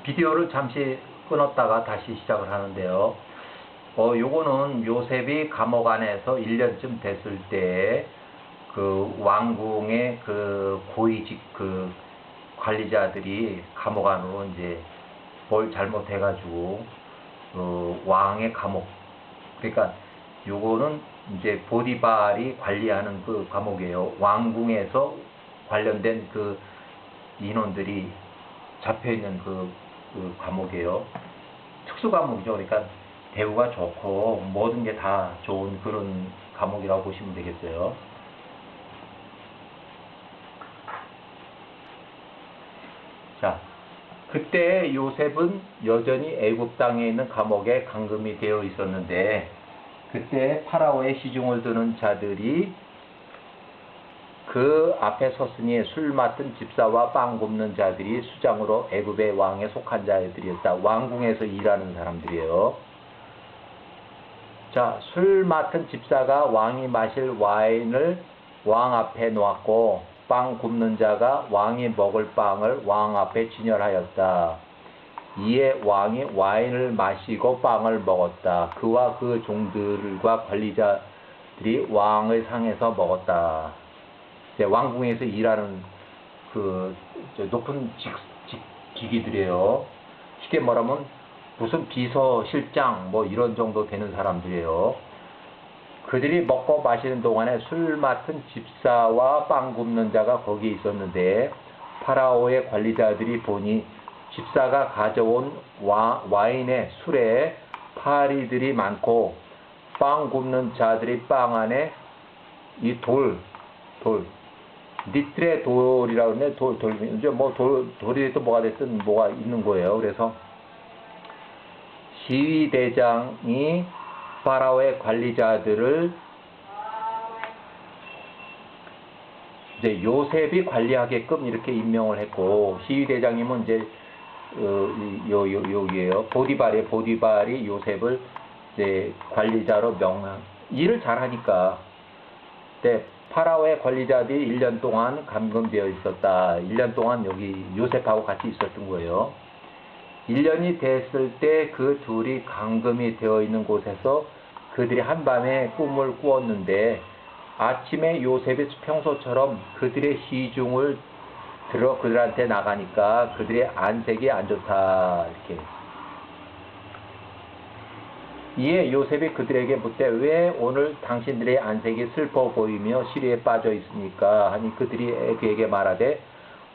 비디오를 잠시 끊었다가 다시 시작을 하는데요. 요거는 요셉이 감옥 안에서 1년쯤 됐을 때 그 왕궁의 그 고위직 그 관리자들이 감옥 안으로 이제 뭘 잘못해가지고 왕의 감옥, 그러니까 요거는 이제 보디발이 관리하는 그 감옥이에요. 왕궁에서 관련된 그 인원들이 잡혀있는 그 감옥이에요. 특수 감옥이죠. 그러니까 대우가 좋고 모든 게 다 좋은 그런 감옥이라고 보시면 되겠어요. 자, 그때 요셉은 여전히 애굽 땅에 있는 감옥에 감금이 되어 있었는데, 그때 파라오의 시중을 드는 자들이 그 앞에 섰으니 술 맡은 집사와 빵 굽는 자들이 수장으로 애굽의 왕에 속한 자들이었다. 왕궁에서 일하는 사람들이에요. 자, 술 맡은 집사가 왕이 마실 와인을 왕 앞에 놓았고, 빵 굽는 자가 왕이 먹을 빵을 왕 앞에 진열하였다. 이에 왕이 와인을 마시고 빵을 먹었다. 그와 그 종들과 관리자들이 왕의 상에서 먹었다. 이제 왕궁에서 일하는 그 높은 직위들이에요. 쉽게 말하면 무슨 비서실장 뭐 이런 정도 되는 사람들이에요. 그들이 먹고 마시는 동안에 술 맡은 집사와 빵 굽는 자가 거기 있었는데, 파라오의 관리자들이 보니 집사가 가져온 와인에 술에 파리들이 많고, 빵 굽는 자들이 빵 안에 이 니트레 돌이라고 하는데 이제 뭐 돌이 됐든 뭐가 됐든 뭐가 있는 거예요. 그래서 시위대장이 파라오의 관리자들을 이제 요셉이 관리하게끔 이렇게 임명을 했고, 시위대장님은 이제 여기에요. 보디발이 요셉을 이제 관리자로 일을 잘하니까. 근데 파라오의 관리자들이 1년 동안 감금되어 있었다. 1년 동안 여기 요셉하고 같이 있었던 거예요. 1년이 됐을 때 그 둘이 감금이 되어 있는 곳에서 그들이 한밤에 꿈을 꾸었는데, 아침에 요셉이 평소처럼 그들의 시중을 들어 그들한테 나가니까 그들의 안색이 안 좋다. 이렇게. 이에 요셉이 그들에게 묻되 왜 오늘 당신들의 안색이 슬퍼 보이며 시리에 빠져 있습니까? 하니 그들이 그에게 말하되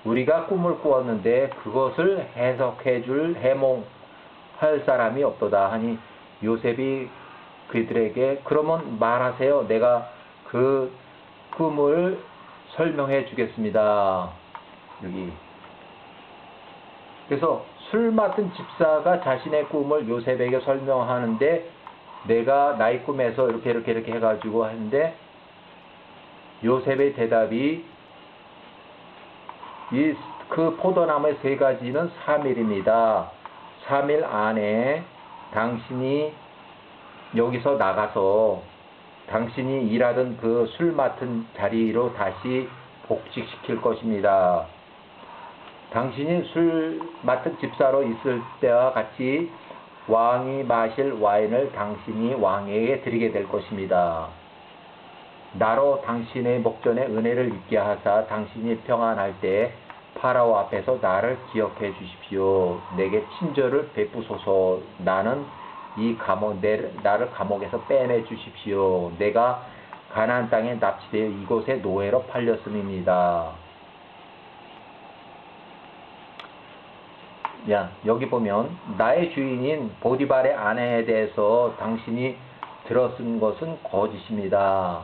우리가 꿈을 꾸었는데 그것을 해석해 줄 해몽할 사람이 없도다. 하니 요셉이 그들에게 그러면 말하세요. 내가 그 꿈을 설명해 주겠습니다. 여기. 그래서 술 맡은 집사가 자신의 꿈을 요셉에게 설명하는데, 내가 나의 꿈에서 이렇게 해가지고 하는데, 요셉의 대답이 그 포도나무의 3가지는 3일입니다. 3일 안에 당신이 여기서 나가서 당신이 일하던 그 술 맡은 자리로 다시 복직시킬 것입니다. 당신이 술 맡은 집사로 있을 때와 같이 왕이 마실 와인을 당신이 왕에게 드리게 될 것입니다. 나로 당신의 목전에 은혜를 있게 하사 당신이 평안할 때 파라오 앞에서 나를 기억해 주십시오. 내게 친절을 베푸소서. 나는 나를 감옥에서 빼내 주십시오. 내가 가나안 땅에 납치되어 이곳에 노예로 팔렸음입니다. 여기 보면 나의 주인인 보디발의 아내에 대해서 당신이 들었은 것은 거짓입니다.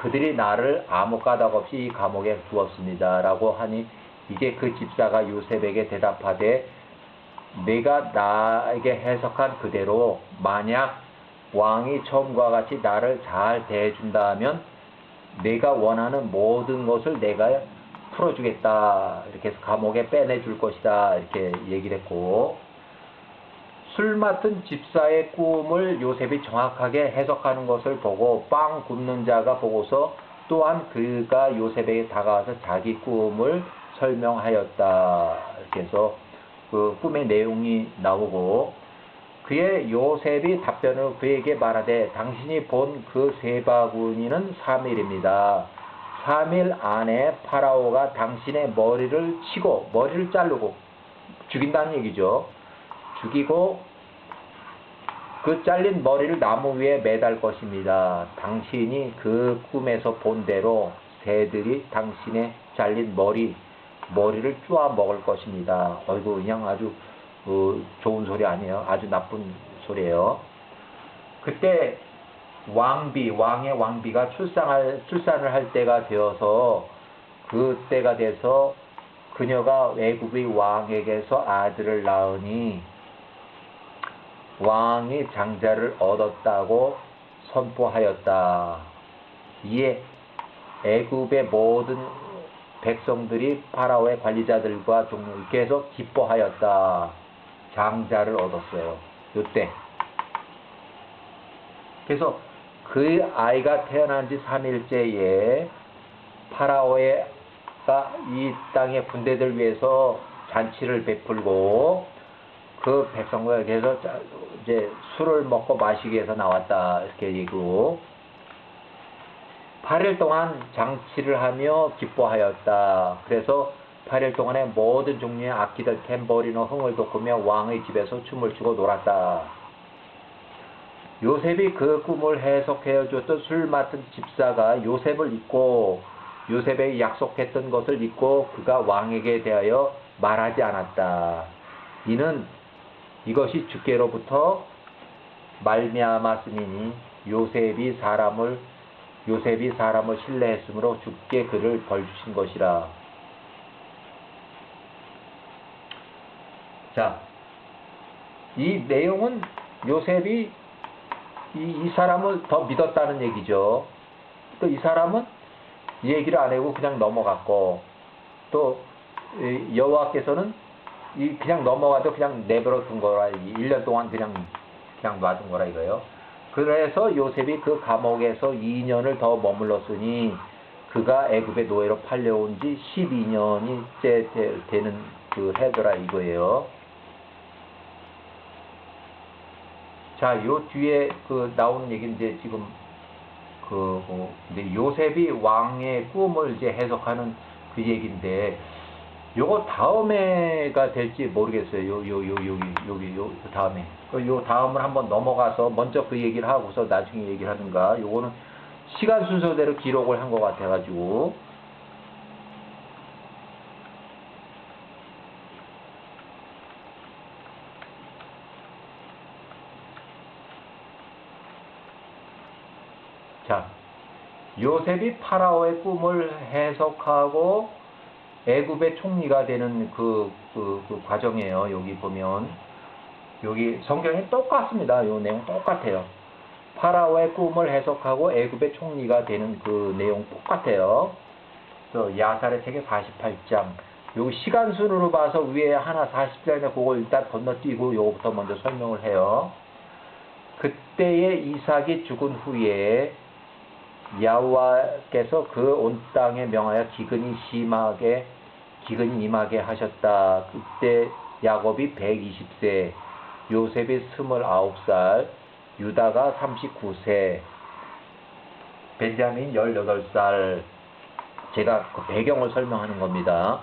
그들이 나를 아무 까닭 없이 이 감옥에 두었습니다. 라고 하니 이제 그 집사가 요셉에게 대답하되 내가 나에게 해석한 그대로 만약 왕이 처음과 같이 나를 잘 대해준다면 내가 원하는 모든 것을 내가 풀어주겠다. 이렇게 해서 감옥에 빼내줄 것이다. 이렇게 얘기를 했고, 술 맡은 집사의 꿈을 요셉이 정확하게 해석하는 것을 보고 빵 굽는 자가 보고서 또한 그가 요셉에게 다가와서 자기 꿈을 설명하였다. 이렇게 해서 그 꿈의 내용이 나오고 그의 요셉이 답변을 그에게 말하되 당신이 본 그 세 바구니는 3일입니다. 3일 안에 파라오가 당신의 머리를 치고 머리를 자르고 죽인다는 얘기죠. 죽이고 그 잘린 머리를 나무 위에 매달 것입니다. 당신이 그 꿈에서 본 대로 새들이 당신의 잘린 머리를 쪼아 먹을 것입니다. 어이구 그냥 아주 좋은 소리 아니에요. 아주 나쁜 소리예요. 그때 왕의 왕비가 출산을 할 때가 되어서 그때가 돼서 그녀가 애굽의 왕에게서 아들을 낳으니 왕이 장자를 얻었다고 선포하였다. 이에 애굽의 모든 백성들이 파라오의 관리자들과 이렇게 해서 기뻐하였다. 장자를 얻었어요. 요때. 그래서 그 아이가 태어난 지 3일째에 파라오가 이 땅의 군대들 위해서 잔치를 베풀고 그 백성들에게서 이제 술을 먹고 마시기 위해서 나왔다. 이렇게 얘기고 8일 동안 장치를 하며 기뻐하였다. 그래서 8일 동안에 모든 종류의 악기들, 탬버리너, 흥을 돋구며 왕의 집에서 춤을 추고 놀았다. 요셉이 그 꿈을 해석해 줬던 술 맡은 집사가 요셉을 잊고 요셉에게 약속했던 것을 잊고 그가 왕에게 대하여 말하지 않았다. 이는 이것이 주께로부터 말미암았음이니 요셉이 사람을 신뢰했으므로 주께 그를 벌 주신 것이라. 자, 이 내용은 요셉이 이 사람을 더 믿었다는 얘기죠. 또 이 사람은 이 얘기를 안 하고 그냥 넘어갔고 또 여호와께서는 그냥 넘어가도 그냥 내버려 둔 거라. 1년 동안 그냥 놔둔 거라 이거예요. 그래서 요셉이 그 감옥에서 2년을 더 머물렀으니 그가 애굽의 노예로 팔려온 지 12년이째 되는 그 해더라 이거예요. 자, 요 뒤에 그 나오는 얘기인데 지금 이제 요셉이 왕의 꿈을 이제 해석하는 그 얘기인데 요거 다음에가 될지 모르겠어요. 여기 다음에. 요 다음을 한번 넘어가서 먼저 그 얘기를 하고서 나중에 얘기를 하든가. 요거는 시간 순서대로 기록을 한 것 같아가지고. 자, 요셉이 파라오의 꿈을 해석하고 애굽의 총리가 되는 그 과정이에요. 여기 보면 여기 성경이 똑같습니다. 요 내용 똑같아요. 파라오의 꿈을 해석하고 애굽의 총리가 되는 그 내용 똑같아요. 그래서 야살의 책의 48장. 여기 시간 순으로 봐서 위에 하나 40장인데 그거 일단 건너뛰고 요거부터 먼저 설명을 해요. 그때에 이삭이 죽은 후에 야호와께서 그 온 땅에 명하여 기근이 임하게 하셨다. 그때 야곱이 120세, 요셉이 29살, 유다가 39세, 벤자민 18살. 제가 그 배경을 설명하는 겁니다.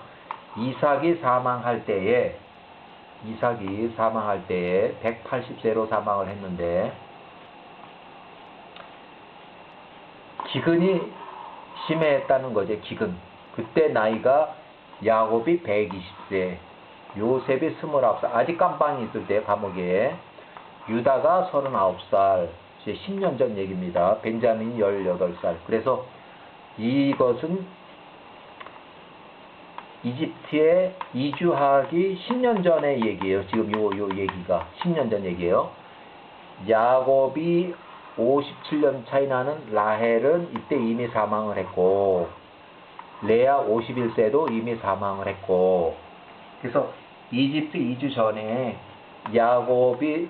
이삭이 사망할 때에 180세로 사망을 했는데 기근이 심했다는 거죠. 기근. 그때 나이가 야곱이 120세, 요셉이 29살, 아직 깜빵이 있을 때 감옥에, 유다가 39살, 이제 10년 전 얘기입니다. 벤자민이 18살. 그래서 이것은 이집트에 이주하기 10년 전의 얘기예요. 지금 요 얘기가 10년 전 얘기예요. 야곱이 57년 차이 나는 라헬은 이때 이미 사망을 했고 레아 51세도 이미 사망을 했고 그래서 이집트 이주 전에 야곱이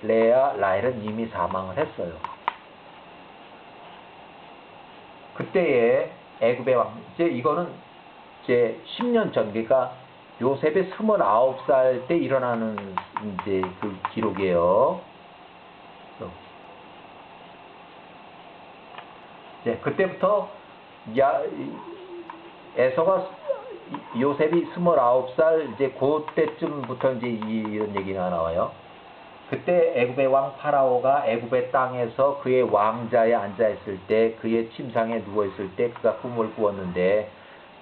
레아 라헬은 이미 사망을 했어요. 그때에 애굽의 왕 이제 이거는 이제 10년 전 그러니까 요셉이 29살 때 일어나는 이제 그 기록이에요. 네, 그때부터 에서가 요셉이 29살 이제 그때쯤부터 이제 이런 얘기가 나와요. 그때 애굽의 왕 파라오가 애굽의 땅에서 그의 왕자에 앉아 있을 때, 그의 침상에 누워 있을 때 그가 꿈을 꾸었는데,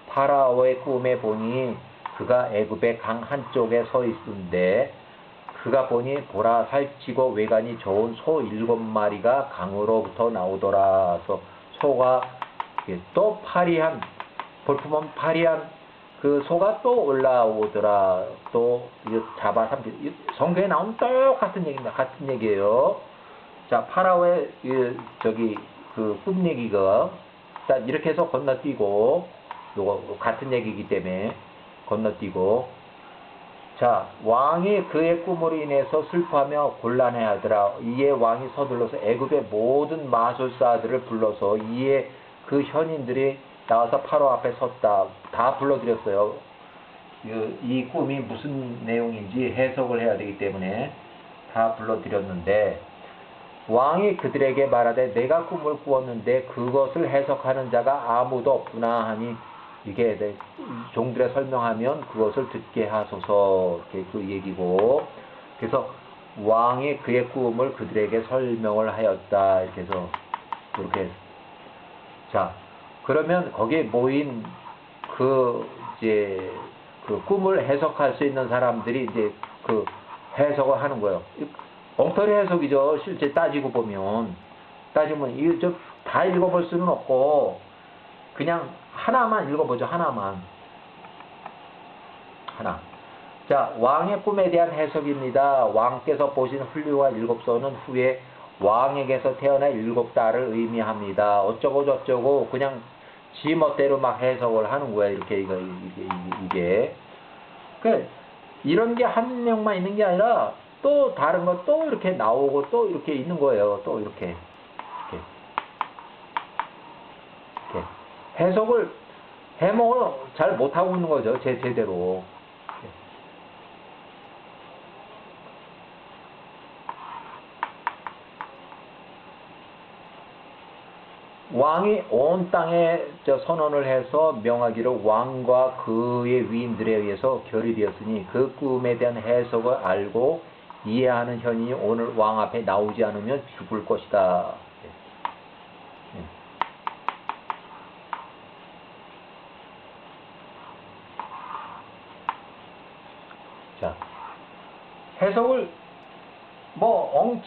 파라오의 꿈에 보니 그가 애굽의 강 한쪽에 서 있는데, 그가 보니 보라 살찌고 외관이 좋은 소 7마리가 강으로부터 나오더라. 그래서 소가 또 파리한, 볼품은 파리한 그 소가 또 올라오더라. 또 잡아 삼키. 성경에 나온 똑같은 얘기입니다. 같은 얘기예요. 자, 파라오의 그 꿈 얘기가, 자, 이렇게 해서 건너뛰고, 요거 같은 얘기이기 때문에 건너뛰고, 자, 왕이 그의 꿈으로 인해서 슬퍼하며 곤란해하더라. 이에 왕이 서둘러서 애굽의 모든 마술사들을 불러서, 이에 그 현인들이 나와서 파로 앞에 섰다. 다 불러드렸어요. 이 꿈이 무슨 내용인지 해석을 해야 되기 때문에 다 불러드렸는데, 왕이 그들에게 말하되 내가 꿈을 꾸었는데 그것을 해석하는 자가 아무도 없구나 하니, 이게 종들에 설명하면 그것을 듣게 하소서, 그 얘기고, 그래서 왕이 그의 꿈을 그들에게 설명을 하였다. 이렇게 해서 그렇게. 자, 그러면 거기에 모인 이제 그 꿈을 해석할 수 있는 사람들이 이제 그 해석을 하는 거예요. 엉터리 해석이죠. 실제 따지면 이거 다 읽어볼 수는 없고 그냥 하나만 읽어보죠. 하나. 자, 왕의 꿈에 대한 해석입니다. 왕께서 보신 훌륭한 7소는 후에 왕에게서 태어난 7딸을 의미합니다. 어쩌고 저쩌고 그냥 지 멋대로 막 해석을 하는 거야. 이렇게 이게. 그 이런 게 한 명만 있는 게 아니라 또 다른 거 또 이렇게 나오고 또 이렇게 있는 거예요. 또 이렇게 해석을 해몽을 잘 못하고 있는 거죠. 제대로. 왕이 온 땅에 선언을 해서 명하기를 왕과 그의 위인들에 의해서 결의되었으니 그 꿈에 대한 해석을 알고 이해하는 현인이 오늘 왕 앞에 나오지 않으면 죽을 것이다. 자, 해석을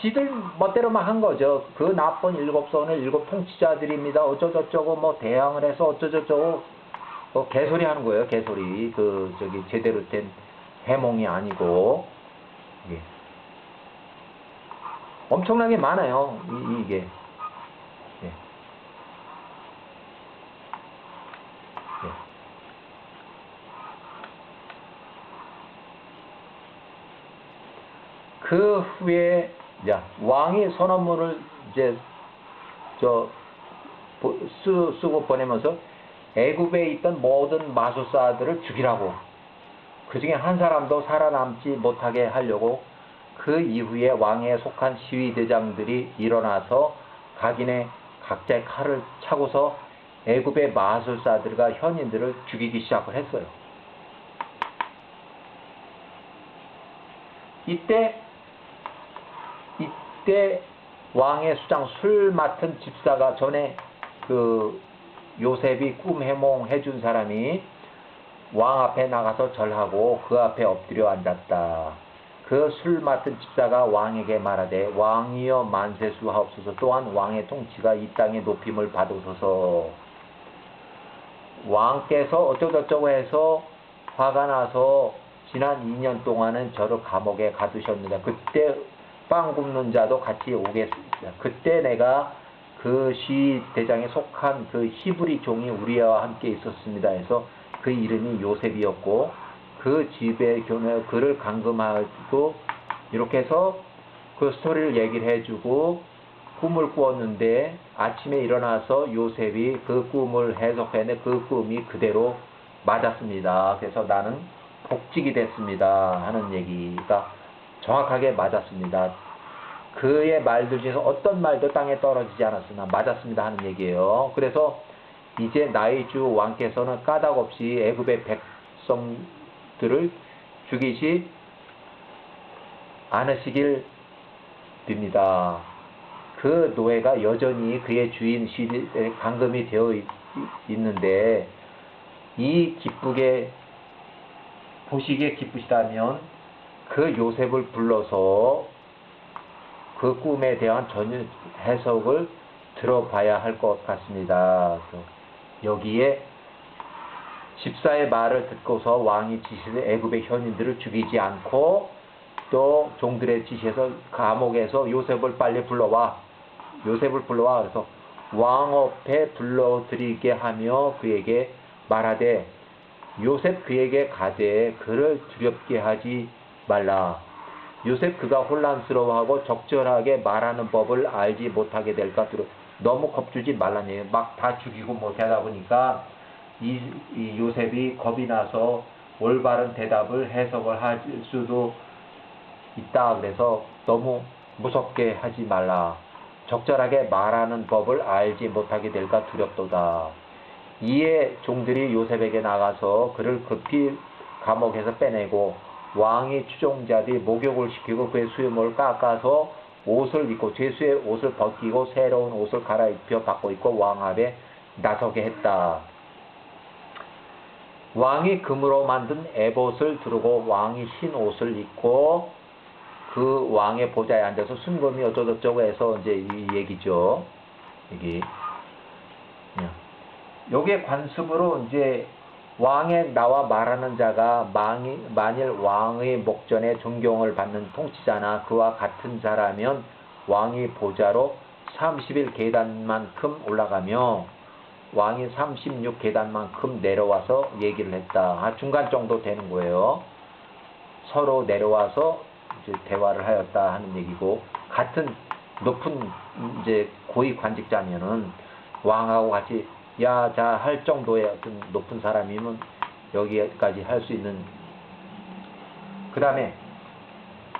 지들 멋대로 막 한 거죠. 그 나쁜 7소는 7 통치자들입니다. 어쩌저쩌고 대항을 해서 어쩌저쩌고 개소리 하는 거예요. 개소리. 제대로 된 해몽이 아니고. 예. 엄청나게 많아요. 이게. 예. 예. 그 후에 왕이 선언문을 이제 쓰고 보내면서 애굽에 있던 모든 마술사들을 죽이라고, 그 중에 한 사람도 살아남지 못하게 하려고 그 이후에 왕에 속한 시위대장들이 일어나서 각자의 칼을 차고서 애굽의 마술사들과 현인들을 죽이기 시작을 했어요. 이때 왕의 수장 술 맡은 집사가, 전에 그 요셉이 꿈 해몽 해준 사람이 왕 앞에 나가서 절하고 그 앞에 엎드려 앉았다. 그 술 맡은 집사가 왕에게 말하되 왕이여 만세수하옵소서. 또한 왕의 통치가 이 땅에 높임을 받으소서. 왕께서 어쩌고저쩌고 해서 화가 나서 지난 2년 동안은 저를 감옥에 가두셨느냐. 그때 빵 굽는 자도 같이 오겠습니다. 그때 내가 그 시대장에 속한 그 히브리 종이 우리와 함께 있었습니다. 해서 그 이름이 요셉이었고, 그 집에 그를 감금하고, 이렇게 해서 그 스토리를 얘기를 해주고 꿈을 꾸었는데, 아침에 일어나서 요셉이 그 꿈을 해석했는데 그 꿈이 그대로 맞았습니다. 그래서 나는 복직이 됐습니다 하는 얘기가 정확하게 맞았습니다. 그의 말들 중에서 어떤 말도 땅에 떨어지지 않았으나 맞았습니다 하는 얘기예요. 그래서 이제 나의 주 왕께서는 까닭없이 애굽의 백성들을 죽이지 않으시길 빕니다. 그 노예가 여전히 그의 주인 시대에 감금이 되어 있는데 이 기쁘게 보시기에 기쁘시다면 그 요셉을 불러서 그 꿈에 대한 전혀 해석을 들어봐야 할 것 같습니다. 여기에 집사의 말을 듣고서 왕이 지시되 애굽의 현인들을 죽이지 않고 또 종들의 지시에서 감옥에서 요셉을 빨리 불러와 그래서 왕 앞에 불러들이게 하며 그에게 말하되 요셉 그에게 가되 그를 두렵게 하지 말라. 요셉 그가 혼란스러워하고 적절하게 말하는 법을 알지 못하게 될까 너무 겁주지 말라는 얘기예요. 막 다 죽이고 못하다 보니까 이 요셉이 겁이 나서 올바른 대답을 해석을 할 수도 있다. 그래서 너무 무섭게 하지 말라. 적절하게 말하는 법을 알지 못하게 될까 두렵도다. 이에 종들이 요셉에게 나가서 그를 급히 감옥에서 빼내고 왕이 추종자들이 목욕을 시키고 그의 수염을 깎아서 옷을 입고 죄수의 옷을 벗기고 새로운 옷을 갈아입혀 바꿔 입고 왕 앞에 나서게 했다. 왕이 금으로 만든 에봇을 두르고 왕이 흰 옷을 입고 그 왕의 보좌에 앉아서 순금이 어쩌고저쩌고 해서 이제 이 얘기죠. 요게 관습으로 이제 왕에 나와 말하는 자가 만일 왕의 목전에 존경을 받는 통치자나 그와 같은 자라면 왕이 보좌로 30일 계단만큼 올라가며 왕이 36계단만큼 내려와서 얘기를 했다. 중간 정도 되는 거예요. 서로 내려와서 이제 대화를 하였다 하는 얘기고, 같은 높은 이제 고위 관직자면은 왕하고 같이 자 할 정도의 어떤 높은 사람이면 여기까지 할 수 있는. 그 다음에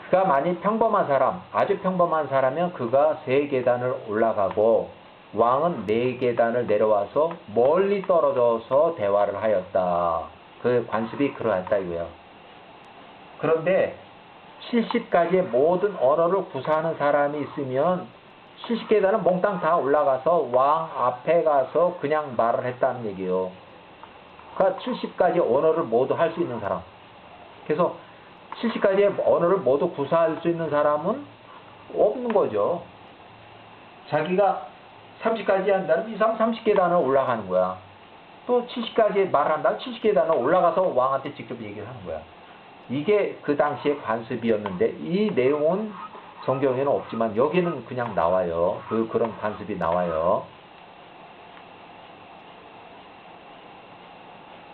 그가 만일 평범한 사람, 아주 평범한 사람이면 그가 3계단을 올라가고 왕은 4계단을 내려와서 멀리 떨어져서 대화를 하였다. 그 관습이 그러했다 이거예요. 그런데 70가지의 모든 언어를 구사하는 사람이 있으면 70계단은 몽땅 다 올라가서 왕 앞에 가서 그냥 말을 했다는 얘기예요. 그러니까 70가지 언어를 모두 할 수 있는 사람. 그래서 70가지의 언어를 모두 구사할 수 있는 사람은 없는 거죠. 자기가 30가지 한다면 이 사람 30계단을 올라가는 거야. 또 70가지 말을 한다면 70계단을 올라가서 왕한테 직접 얘기를 하는 거야. 이게 그 당시의 관습이었는데 이 내용은 성경에는 없지만 여기는 그냥 나와요. 그런 관습이 나와요.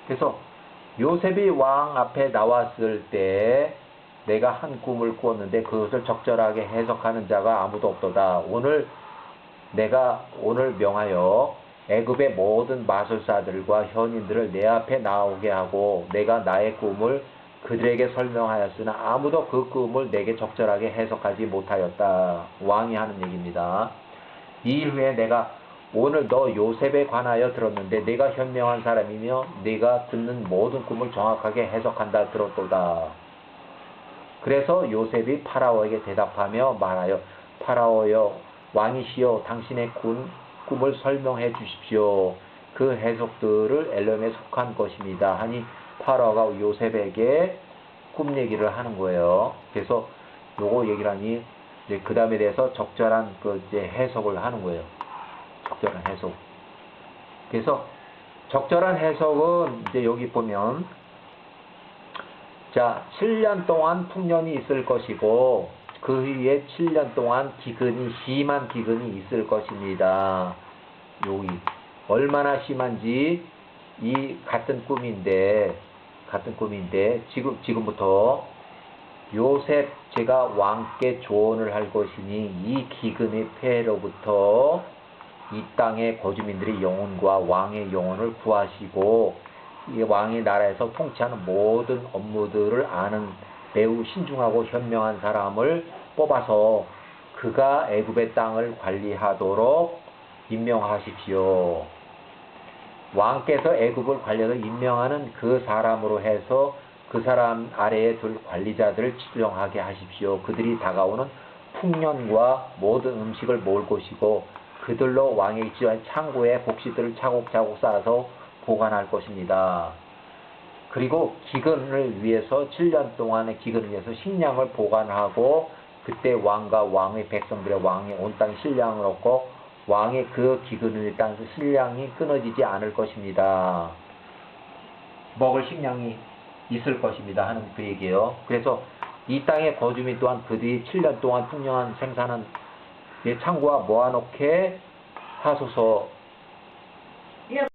그래서 요셉이 왕 앞에 나왔을 때 내가 한 꿈을 꾸었는데 그것을 적절하게 해석하는 자가 아무도 없도다. 내가 오늘 명하여 애굽의 모든 마술사들과 현인들을 내 앞에 나오게 하고 내가 나의 꿈을 그들에게 설명하였으나 아무도 그 꿈을 내게 적절하게 해석하지 못하였다. 왕이 하는 얘기입니다. 이 후에 내가 오늘 너 요셉에 관하여 들었는데 내가 현명한 사람이며 네가 듣는 모든 꿈을 정확하게 해석한다 들었도다. 그래서 요셉이 파라오에게 대답하며 말하여 파라오여 왕이시여 당신의 꿈을 설명해 주십시오. 그 해석들을 엘렘에 속한 것입니다. 하니 파라오가 요셉에게 꿈 얘기를 하는 거예요. 그래서 요거 얘기를 하니 이제 그 다음에 대해서 적절한 이제 해석을 하는 거예요. 적절한 해석. 그래서 적절한 해석은 이제 여기 보면 7년 동안 풍년이 있을 것이고 그 후에 7년 동안 심한 기근이 있을 것입니다. 여기 얼마나 심한지 이 같은 꿈인데 지금부터 요셉 제가 왕께 조언을 할 것이니 이 기근의 폐해로부터 이 땅의 거주민들의 영혼과 왕의 영혼을 구하시고 이 왕이 나라에서 통치하는 모든 업무들을 아는 매우 신중하고 현명한 사람을 뽑아서 그가 애굽의 땅을 관리하도록 임명하십시오. 왕께서 애굽을 관리해서 임명하는 그 사람으로 해서 그 사람 아래에 둘 관리자들을 지정하게 하십시오. 그들이 다가오는 풍년과 모든 음식을 모을 것이고 그들로 왕의 지어한 창고에 곡식들을 차곡차곡 쌓아서 보관할 것입니다. 그리고 기근을 위해서 7년 동안의 기근을 위해서 식량을 보관하고 그때 왕과 왕의 백성들의 왕이 온 땅에 식량을 얻고 왕의 그 기근을 따라서 식량이 끊어지지 않을 것입니다. 먹을 식량이 있을 것입니다 하는 그 얘기예요. 그래서 이 땅의 거주민 또한 그들이 7년 동안 풍년한 생산한 창고와 모아놓게 하소서.